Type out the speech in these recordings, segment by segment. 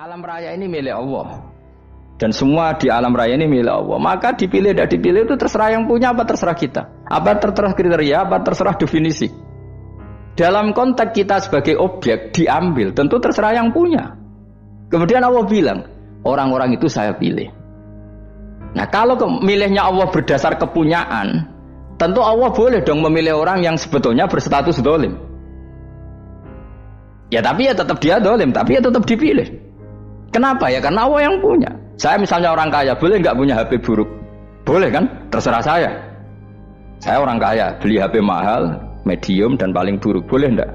Alam raya ini milik Allah. Dan semua di alam raya ini milik Allah. Maka dipilih dan dipilih itu terserah yang punya apa terserah kita. Apa terserah kriteria, apa terserah definisi. Dalam konteks kita sebagai objek diambil, tentu terserah yang punya. Kemudian Allah bilang, orang-orang itu saya pilih. Nah kalau milihnya Allah berdasar kepunyaan, tentu Allah boleh dong memilih orang yang sebetulnya berstatus dolim. Ya tapi ya tetap dia dolim, tapi ya tetap dipilih. Kenapa ya? Karena Allah yang punya. Saya misalnya orang kaya, boleh nggak punya HP buruk? Boleh kan? Terserah saya. Saya orang kaya, beli HP mahal, medium dan paling buruk. Boleh enggak?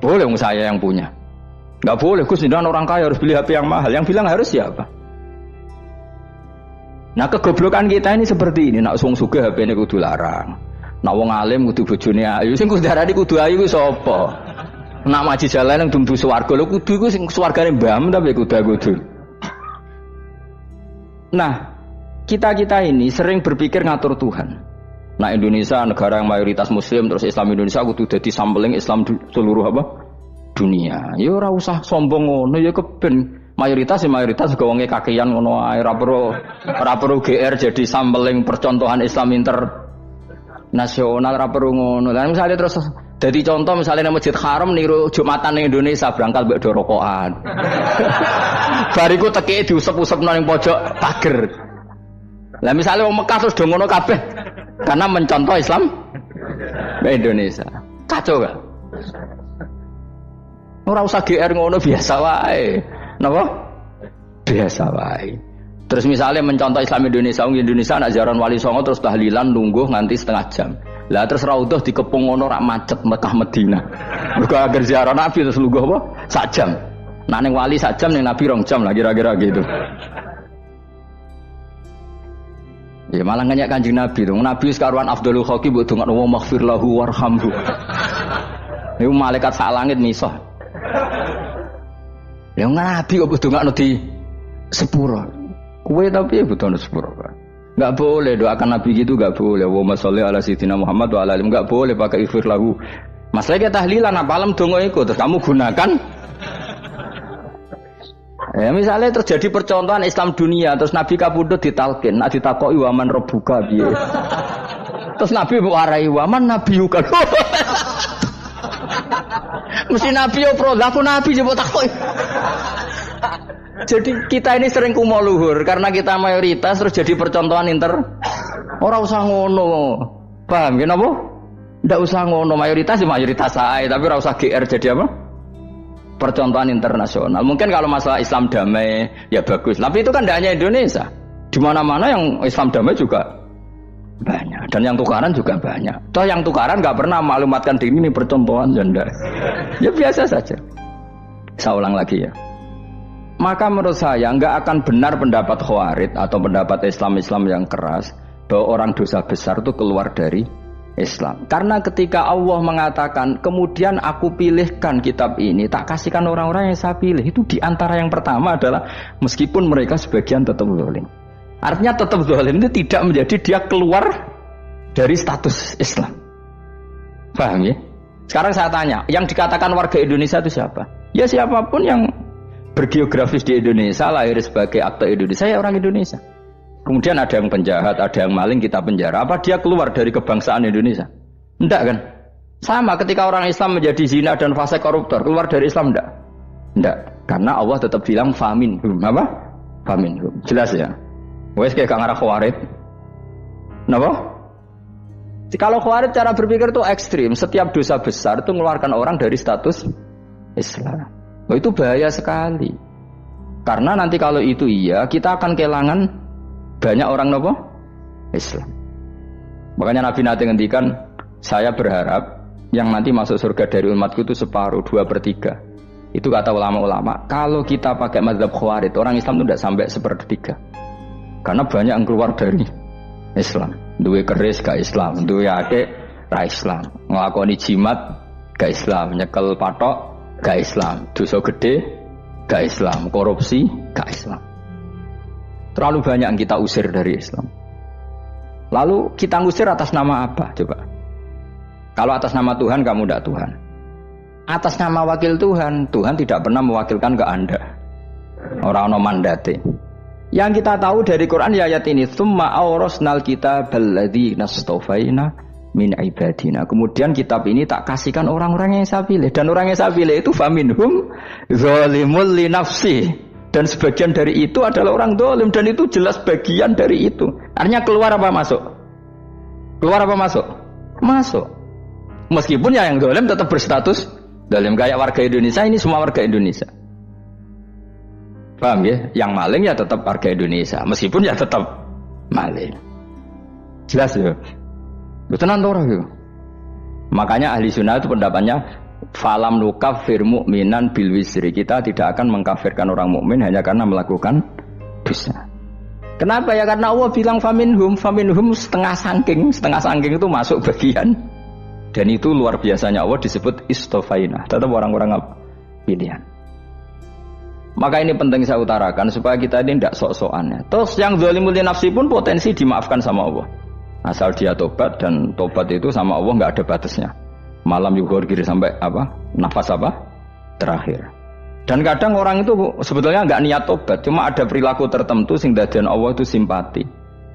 Boleh, saya yang punya. Nggak boleh, Gus, dengan orang kaya harus beli HP yang mahal. Yang bilang harus siapa? Nah kegoblokan kita ini seperti ini. Nak wong sugih HP ini kudu larang. Nak wong alim kudu bojone ayu. Sing kudu darani kudu ayu ku sapa? Nak maji jalan yang dumdu swarga lho kudu ku sing swargane mbam tapi kudu. Nah, kita ini sering berpikir ngatur Tuhan. Nah, Indonesia negara yang mayoritas muslim terus Islam Indonesia kudu dadi sampling Islam seluruh apa? Dunia. Ya ora usah sombong ngono ya keben. Mayoritas juga wonge kakean ngono ae ora perlu GR jadi sampling percontohan Islam internasional ora perlu ngono. Lah misalnya terus jadi contoh misalnya nang Masjid Haram niru Jumatan ning Indonesia berangkat mbek do rokokan. Bariku teki diusep-usepno ning pojok pager. Lah misalnya wong Mekah terus do ngono kabeh karena mencontoh Islam Indonesia. Kacau gak? Ora usah GR ngono biasa wae. Napa? Biasa wae. Terus misalnya mencontoh Islam Indonesia nak ziarah Wali Songo terus tahlilan nunggu nganti setengah jam. Lah terus raudhah dikepung ngono rak macet Mekah Madinah. Mergo agar ziarah Nabi terus lungguh apa? Sak jam. Nak ning wali sak jam ning Nabi 2 jam lah kira-kira gitu. Ya malah nganyak Kanjeng Nabi dong. Nabi sekaruan Afdhalul Khalqi mbok dongakno wa maghfir lahu warhamhu. Niku malaikat sak langit misah. Ya Nabi kok dongakno di sepuro. Kowe tapi ya butuh sepuro kan. Enggak boleh doakan Nabi gitu, enggak boleh. Allahumma sholli ala sayyidina Muhammad wa ala alihi. Enggak boleh pakai ighfir lahu. Masalahnya tahlilan apalam donga iku terus kamu gunakan. Ya misalnya terjadi percontohan Islam dunia terus Nabi kapundhut ditalkin, nek ditakoki waman rabbuka piye. Terus Nabi warai waman nabiyuka. Mesti Nabi yo pro, aku Nabi coba takoki. Jadi kita ini sering kumo luhur karena kita mayoritas terus jadi percontohan Ora usah ngono. Paham ya napa? Ndak usah ngono, mayoritas ya mayoritas ae, tapi ora usah GR jadi apa? Percontohan internasional. Mungkin kalau masalah Islam damai ya bagus, tapi itu kan tidak hanya Indonesia. Di mana-mana yang Islam damai juga banyak dan yang tukaran juga banyak. Toh yang tukaran nggak pernah maklumatkan diri ini percontohan janda. Ya biasa saja. Saya ulang lagi ya. Maka menurut saya nggak akan benar pendapat Khawarij atau pendapat Islam yang keras bahwa orang dosa besar itu keluar dari Islam. Karena ketika Allah mengatakan kemudian aku pilihkan kitab ini tak kasihkan orang-orang yang saya pilih, itu diantara yang pertama adalah meskipun mereka sebagian tetap zalim. Artinya tetap zalim itu tidak menjadi dia keluar dari status Islam. Paham ya? Sekarang saya tanya, yang dikatakan warga Indonesia itu siapa? Ya siapapun yang bergeografis di Indonesia, lahir sebagai akte Indonesia, ya orang Indonesia. Kemudian ada yang penjahat, ada yang maling, kita penjara. Apa dia keluar dari kebangsaan Indonesia? Enggak kan? Sama ketika orang Islam menjadi zina dan fase koruptor, keluar dari Islam enggak? Enggak. Karena Allah tetap bilang famin. Apa? Famin. Jelas ya? Wes kayak gak ngarah Khawarij. Kenapa? Kalau Khawarij cara berpikir itu ekstrim. Setiap dosa besar itu mengeluarkan orang dari status Islam. Oh, itu bahaya sekali. Karena nanti kalau itu iya, kita akan kehilangan banyak orang nopo Islam. Makanya Nabi nanti ngendikan, saya berharap yang nanti masuk surga dari umatku itu separuh, 2/3. Itu kata ulama-ulama. Kalau kita pakai mazhab Khawarij, orang Islam itu tidak sampai 1/3. Karena banyak yang keluar dari Islam. Duwe keris gak Islam, duwe akeh ra Islam, nglakoni jimat gak Islam, nyekel patok gak Islam, dosa gede gak Islam, korupsi gak Islam. Terlalu banyak yang kita usir dari Islam. Lalu kita ngusir atas nama apa? Coba. Kalau atas nama Tuhan kamu tidak Tuhan. Atas nama wakil Tuhan, Tuhan tidak pernah mewakilkan ke Anda. Ora ana mandate. Yang kita tahu dari Quran ya ayat ini, tsumma awrasnal kitabal ladzina istafaina min ibadina. Kemudian kitab ini tak kasihkan orang-orang yang saya pilih, dan orang yang saya pilih itu faminhum zalimul li nafsi. Dan sebagian dari itu adalah orang zalim, dan itu jelas bagian dari itu. Artinya keluar apa masuk? Keluar apa masuk? Masuk. Meskipun ya yang zalim tetap berstatus zalim, kayak warga Indonesia, ini semua warga Indonesia. Paham ya? Yang maling ya tetap warga Indonesia, meskipun ya tetap maling. Jelas ya? Betul orang itu. Makanya ahli sunnah itu pendapatnya falam nukafir mu'minan bil wisri. Kita tidak akan mengkafirkan orang mukmin hanya karena melakukan dosa. Kenapa ya? Karena Allah bilang faminhum setengah sangking itu masuk bagian. Dan itu luar biasanya Allah disebut istofaina. Tetap orang-orang pilihan. Maka ini penting saya utarakan supaya kita ini tidak sok-sokan. Terus yang zalimul li nafsi pun potensi dimaafkan sama Allah. Asal dia tobat, dan tobat itu sama Allah nggak ada batasnya. Malam yughorgir sampai apa? Nafas apa? Terakhir. Dan kadang orang itu sebetulnya nggak niat tobat, cuma ada perilaku tertentu sehingga dadian Allah itu simpati.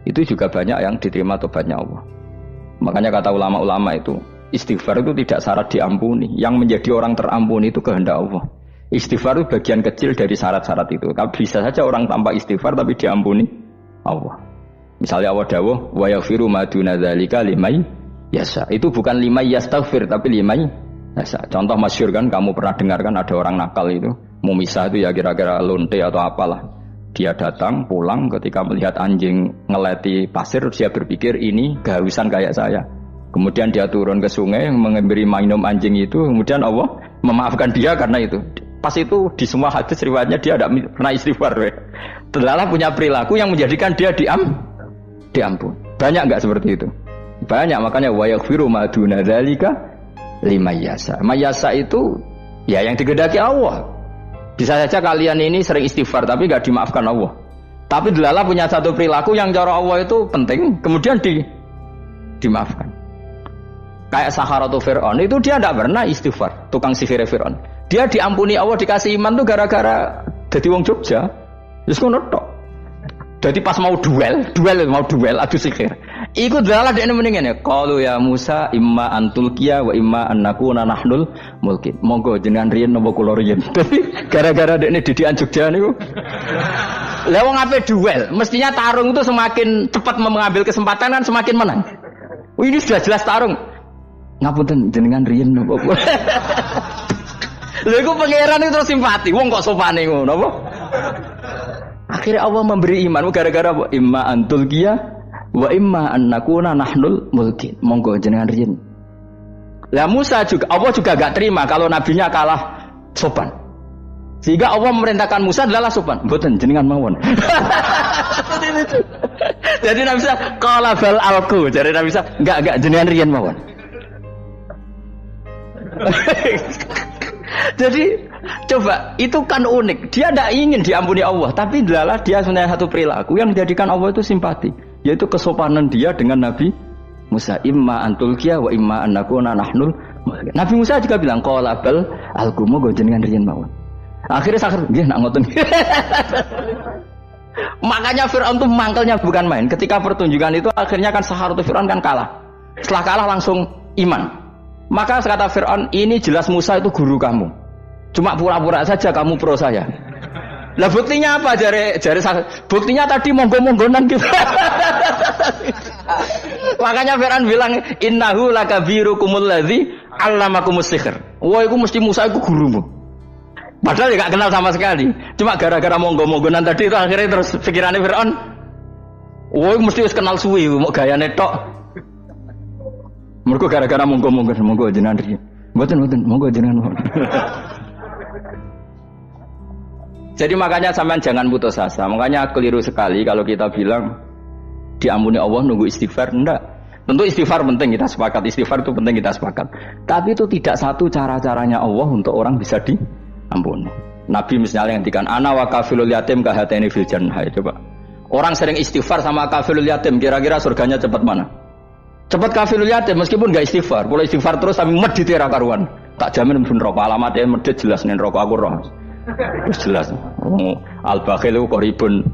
Itu juga banyak yang diterima tobatnya Allah. Makanya kata ulama-ulama itu, istighfar itu tidak syarat diampuni. Yang menjadi orang terampuni itu kehendak Allah. Istighfar itu bagian kecil dari syarat-syarat itu. Tapi bisa saja orang tanpa istighfar tapi diampuni Allah. Misalnya Allah dawuh wa yaghfiru ma duna dzalika liman yasha. Itu bukan liman yastaghfir tapi liman yasha. Contoh masyhur kan, kamu pernah dengar kan, ada orang nakal itu mau misah itu ya kira-kira lonte atau apalah. Dia datang pulang ketika melihat anjing ngeleti pasir, dia berpikir ini kehausan kayak saya. Kemudian dia turun ke sungai memberi minum anjing itu, kemudian Allah memaafkan dia karena itu. Pas itu di semua hadis riwayatnya dia tidak pernah istighfar. Terlalu punya perilaku yang menjadikan dia diampun. Banyak enggak seperti itu? Banyak, makanya wa yaghfiru ma duna dzalika liman yasha. Mayasa itu ya yang digedaki Allah. Bisa saja kalian ini sering istighfar tapi enggak dimaafkan Allah. Tapi delala punya satu perilaku yang cara Allah itu penting, kemudian dimaafkan. Kayak Saharatu Fir'aun itu dia tidak pernah istighfar, tukang sihir Fir'aun. Dia diampuni Allah, dikasih iman tuh gara-gara jadi wong Jogja. Terus ngono tok. Jadi pas mau duel adu sihir. Iku dalah dekne mending ngene. Qalu ya Musa imma antulqiya wa imma annakuna nahnul mulkin. Monggo jenengan riyen napa kula riyen. Dadi gara-gara dekne didikan Jogja niku. Lah wong ape duel, mestinya tarung itu semakin cepat mengambil kesempatan kan semakin menang. Ini sudah jelas tarung. Ngapunten jenengan riyen napa kula. Lha iku pangeran itu terus simpati. Wong kok sopane ngono apa? Akhirnya Allah memberi iman gara-gara apa? Imma antulqiya wa imma annakuna nahnul mulkin. Monggo jenengan riyen. Lah Musa juga, Allah juga gak terima kalau nabinya kalah sopan. Sehingga Allah memerintahkan Musa adalah sopan. Mboten jenengan mawon. Jadi Nabi Musa qala bal alqu. Jadi Nabi Musa enggak jenengan riyen mawon. Jadi coba, itu kan unik. Dia tidak ingin diampuni Allah, tapi adalah dia sebenarnya satu perilaku yang menjadikan Allah itu simpati, yaitu kesopanan dia dengan Nabi Musa. Imma antulqiya wa imma annakuna nahnul. Nabi Musa juga bilang qala bal alqumu go jenengan riyen mawon. Akhirnya sakit nggih nak ngoten. Makanya Firaun itu mangkelnya bukan main. Ketika pertunjukan itu akhirnya kan Saharatu Firaun kan kalah. Setelah kalah langsung iman. Maka kata Fir'aun, ini jelas Musa itu guru kamu. Cuma pura-pura saja kamu pro saya. Lah buktinya apa? Jari buktinya tadi monggo-monggonan gitu. Makanya Fir'aun bilang, innahu lakabirukumul ladzi 'allamakumus sihr. Wah, itu mesti Musa itu gurumu. Padahal dia gak kenal sama sekali. Cuma gara-gara monggo-monggonan tadi itu akhirnya terus pikirannya Fir'aun, wah, mesti wis kenal suwi, mau gayane tok. Mergo gara-gara monggo jenengan riyen. Mboten monggo jenengan. Jadi makanya sampean jangan putus asa. Makanya keliru sekali kalau kita bilang diampuni Allah nunggu istighfar. Enggak. Tentu istighfar penting, kita sepakat. Istighfar itu penting, kita sepakat. Tapi itu tidak satu cara-caranya Allah untuk orang bisa diampuni. Nabi misalnya ngendikan ana wa kafilul yatim kahateni fil jannah. Coba. Orang sering istighfar sama kafilul yatim, kira-kira surganya cepat mana? Cepat kafirul yatim meskipun enggak istighfar. Kalau istighfar terus tapi medit ra karuan. Tak jamin pun rokok alamatnya medit jelas nih rokok aku roh. Jelas. Al-bakhil qaribun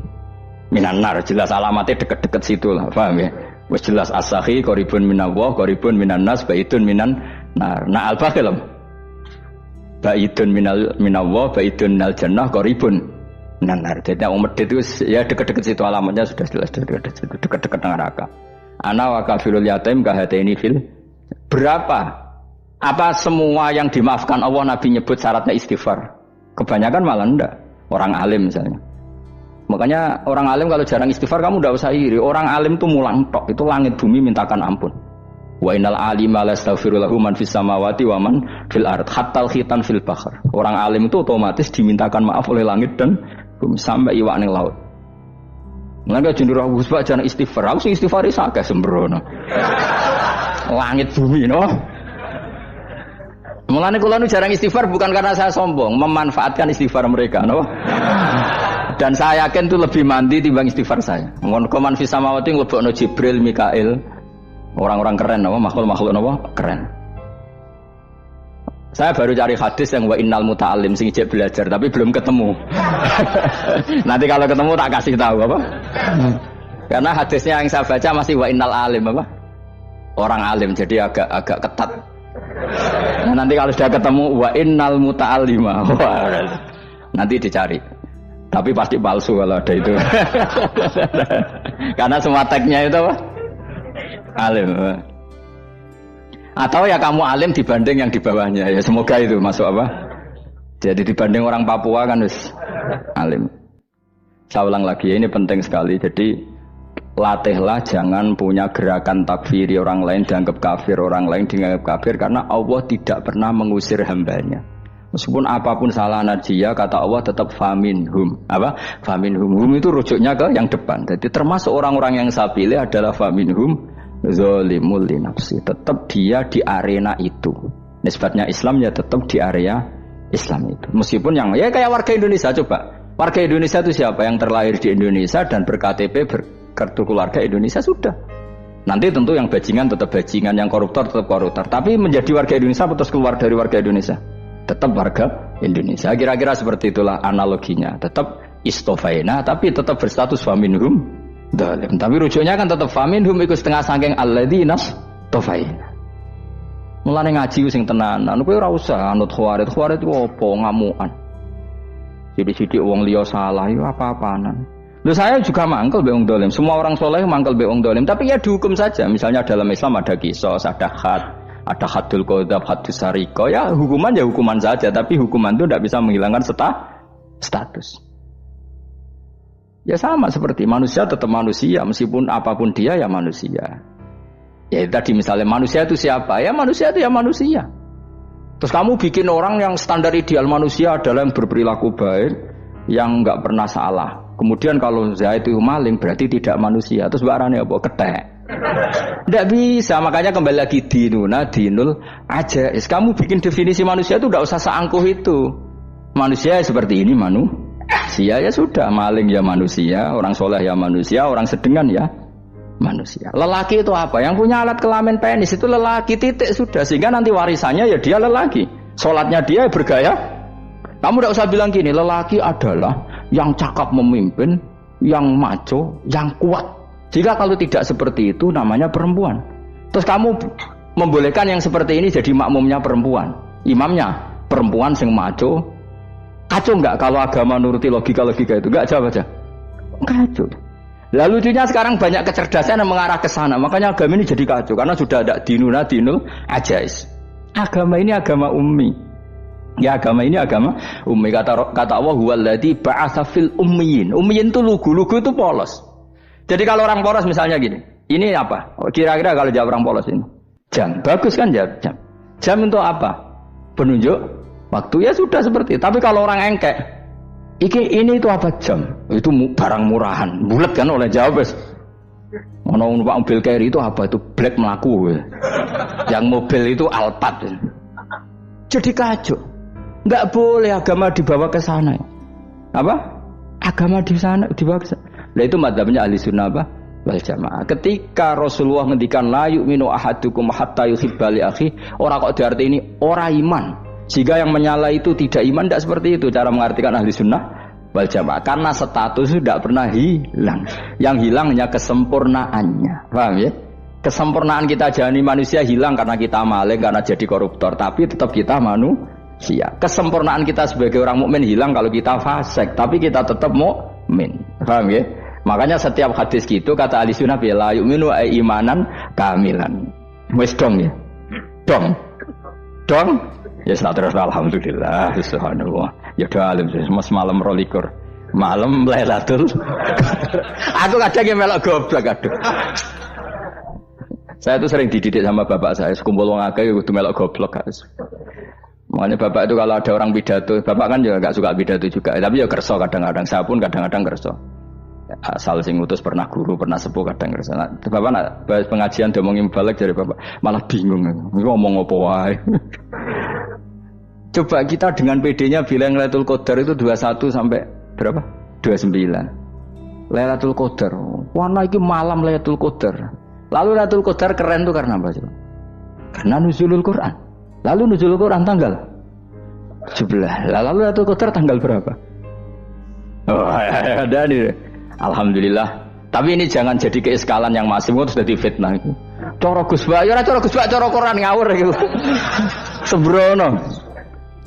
minan nar, jelas alamatnya deket-deket situ lah, paham ya? Wis jelas as-sakhi qaribun minallah, qaribun minan nas, baidun minan nar. Nah al-bakhil baidun minallah, baidun minal jannah, qaribun minan nar. Jadi umat itu ya deket-deket situ, alamatnya sudah jelas deket-deket neraka. Ana wa kafirul yatim kahataini fil. Berapa? Apa semua yang dimaafkan Allah Nabi nyebut syaratnya istighfar? Kebanyakan malah enggak. Orang alim misalnya. Makanya orang alim kalau jarang istighfar kamu enggak usah iri. Orang alim itu mulang tok, itu langit bumi mintakan ampun. Wa innal alima la astaghfiru lahu man fis samawati wa man fil ard hatta khitan fil bahr. Orang alim itu otomatis dimintakan maaf oleh langit dan bumi sampai iwak ning laut. Mengapa jendur aku sebab jarang istighfar? Aku sing istighfar iso akeh sembrono. Langit bumi no. Mulane kula nu jarang istighfar bukan karena saya sombong, memanfaatkan istighfar mereka, no? Dan saya yakin itu lebih mandi timbang istighfar saya. Mun koman fi samawati nglebokno Jibril, Mikail, orang-orang keren, no? Makhluk-makhluk no? Keren. Saya baru cari hadis yang wa innal muta'allim sing ijek belajar tapi belum ketemu. Nanti kalau ketemu tak kasih tahu apa? Karena hadisnya yang saya baca masih wa innal alim apa? Orang alim jadi agak ketat. Nah, nanti kalau sudah ketemu wa innal muta'allima. Nanti dicari. Tapi pasti palsu kalau ada itu. Karena semua tagnya itu apa? Alim. Atau ya kamu alim dibanding yang di bawahnya. Ya semoga itu masuk apa? Jadi dibanding orang Papua kan wis alim. Saya ulang lagi ya, ini penting sekali. Jadi latihlah jangan punya gerakan takfiri orang lain dianggap kafir, orang lain dianggap kafir, karena Allah tidak pernah mengusir hambanya. Meskipun apapun salah dia, kata Allah tetap faminhum. Apa? Faminhum. Hum itu rujuknya ke yang depan. Jadi termasuk orang-orang yang saya pilih adalah faminhum zalimul li nafsi. Tetap dia di arena itu. Nisbatnya Islam ya tetap di area Islam itu. Meskipun yang ya kayak warga Indonesia, coba. Warga Indonesia itu siapa? Yang terlahir di Indonesia dan ber-KTP kartu keluarga Indonesia sudah. Nanti tentu yang bajingan tetap bajingan, yang koruptor tetap koruptor. Tapi menjadi warga Indonesia terus keluar dari warga Indonesia, tetap warga Indonesia. Kira-kira seperti itulah analoginya. Tetap istofaina, tapi tetap berstatus faminhum dalim. Tapi rujuknya kan tetap faminhum ikut setengah sangking alladinas tofaina. Mulane ngaji sing tenanan. Kowe ora usah anut khawarit itu apa ngamukan. Sidik-sidik wong liya salah yo apa-apanan. Loh saya juga mangkel be wong dolim. Semua orang soleh mangkel be wong dolim. Tapi ya dihukum saja. Misalnya dalam Islam ada qisas, ada had, ada hadul qadzab, hadus sariko. Ya hukuman saja. Tapi hukuman itu tidak bisa menghilangkan status. Ya sama seperti manusia tetap manusia. Meskipun apapun dia ya manusia. Ya tadi misalnya manusia itu siapa? Ya manusia itu ya manusia. Terus kamu bikin orang yang standar ideal manusia adalah yang berperilaku baik, yang enggak pernah salah. Kemudian kalau Zaid itu maling berarti tidak manusia. Terus barangnya apa? Ketek. Tidak bisa. Makanya kembali lagi dinul aja. Kamu bikin definisi manusia itu tidak usah seangkuh itu. Manusia seperti ini manusia ya sudah. Maling ya manusia, orang soleh ya manusia, orang sedengan ya manusia. Lelaki itu apa? Yang punya alat kelamin penis itu lelaki, titik sudah. Sehingga nanti warisannya ya dia lelaki. Sholatnya dia bergaya. Kamu tidak usah bilang gini, lelaki adalah yang cakap memimpin, yang maco, yang kuat. Jika kalau tidak seperti itu namanya perempuan. Terus kamu membolehkan yang seperti ini jadi makmumnya perempuan, imamnya perempuan sing maco. Kacau enggak kalau agama nuruti logika-logika itu? Enggak, jawab aja. Kacau. Lalu lucunya sekarang banyak kecerdasan yang mengarah ke sana. Makanya agama ini jadi kacau karena sudah ada dinul ajais. Agama ini agama ummi. Ya agama ini agama ummi. Kata Allah huwallazi ba'atsa fil ummiyin. Ummiyin itu lugu itu polos. Jadi kalau orang polos misalnya gini, ini apa? Kira-kira kalau jawab orang polos ini jam. Bagus kan jawab jam. Jam untuk apa? Penunjuk waktu ya sudah seperti itu. Tapi kalau orang engkek, ini itu apa jam? Itu barang murahan. Bulat kan oleh jawab. Ono numpak mobil carry itu apa? Itu black melaku. Yang mobil itu Alphard. Jadi kacau. Enggak boleh agama dibawa ke sana. Apa? Agama di sana dibawa ke sana. Nah itu madzhabnya ahli sunnah apa? Wal jamaah. Ketika Rasulullah ngendikan la yu'minu ahadukum hatta yuhibba li akhi, ora kok diarti ini ora iman. Jika yang menyala itu tidak iman, tidak seperti itu cara mengartikan ahli sunnah wal jamaah. Karena status itu tidak pernah hilang. Yang hilang hanya kesempurnaannya. Paham ya? Kesempurnaan kita jadi manusia hilang karena kita maling, karena jadi koruptor. Tapi tetap kita manusia. Kesempurnaan kita sebagai orang mukmin hilang kalau kita fasik. Tapi kita tetap mukmin. Paham ya? Makanya setiap hadis gitu kata ahli sunnah la yu'minu imanan kamilan. Wis dong ya. Dong. Ya terus alhamdulillah subhanallah. Ya udah alim mas malam 22. Malam Lailatul. Aku kadang yang melok goblok aduh. Saya tuh sering dididik sama bapak saya, sekumpul wong akeh kudu melok goblok guys. Makanya bapak itu kalau ada orang pidato, bapak kan juga enggak suka pidato juga, tapi ya kerso kadang-kadang, saya pun kadang-kadang kerso. Asal sing utus pernah guru, pernah sepuh kadang kerso. Nah, bapak nak bahas pengajian diomongin balik dari bapak, malah bingung. Ngomong apa wae. Coba kita dengan PD-nya bilang Lailatul Qadar itu 21 sampai berapa? 29. Lailatul Qadar. Warna iki malam Lailatul Qadar. Lalu Lailatul Qadar keren tuh karena apa coba? Karena nuzulul Quran. Lalu nuzulul Quran tanggal 17. Lalu Lailatul Qadar tanggal berapa? Oh, ada nih. Alhamdulillah. Tapi ini jangan jadi keiskalan yang masif itu sudah fitnah itu. Cara Gus Bak, ya cara Gus Bak, cara Quran ngawur gitu. Sembrono.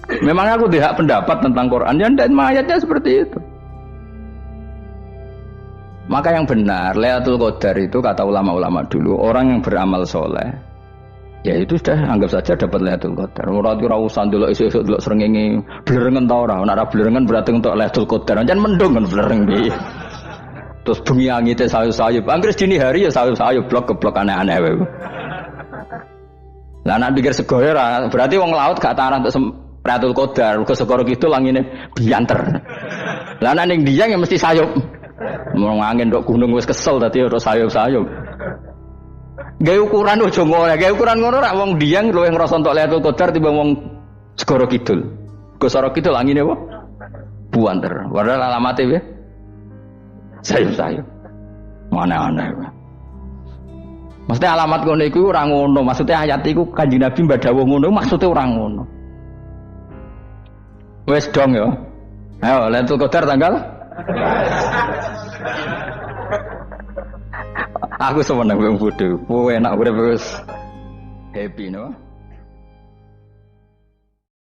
Memang aku tidak pendapat tentang Quran dan ayatnya seperti itu. Maka yang benar, Lailatul Qadar itu kata ulama-ulama dulu, orang yang beramal soleh, ya itu sudah anggap saja dapat Lailatul Qadar. Ora usah ndelok esuk-esuk ndelok srengenge blerengen ta ora. Nek ora blerengen berarti untuk Lailatul Qadar. Jan mendung kan blereng iki. Terus bengi angite sayup-sayup. Anggere dini hari ya sayup-sayup blok-blok aneh-aneh wae. Lah nek pikir sego ora, berarti wong laut gak tarah untuk Lailatul Qadar, ke segoro kidul angine bianter. Lah nek ning Dieng ya mesti sayup. Mau angin dok gunung wis kesel tadi terus sayup-sayup. Gawe ukuran ojo ngono, gawe ukuran ngono rak wong Dieng luwih ngrasa entuk Lailatul Qadar timbang wong Segoro Kidul. Segoro Kidul angine apa? Buanter. Padahal alamate piye? Sayup-sayup. Mana-mana. Mesti alamat ngono iku ora ngono, maksudnya ayat iku Kanjeng Nabi mbadhawu ngono, maksudnya ora ngono. Wes dong ya. Ayo Lailatul Qadar tanggal aku semeneng wong bodho. Kowe enak urip wis happy no.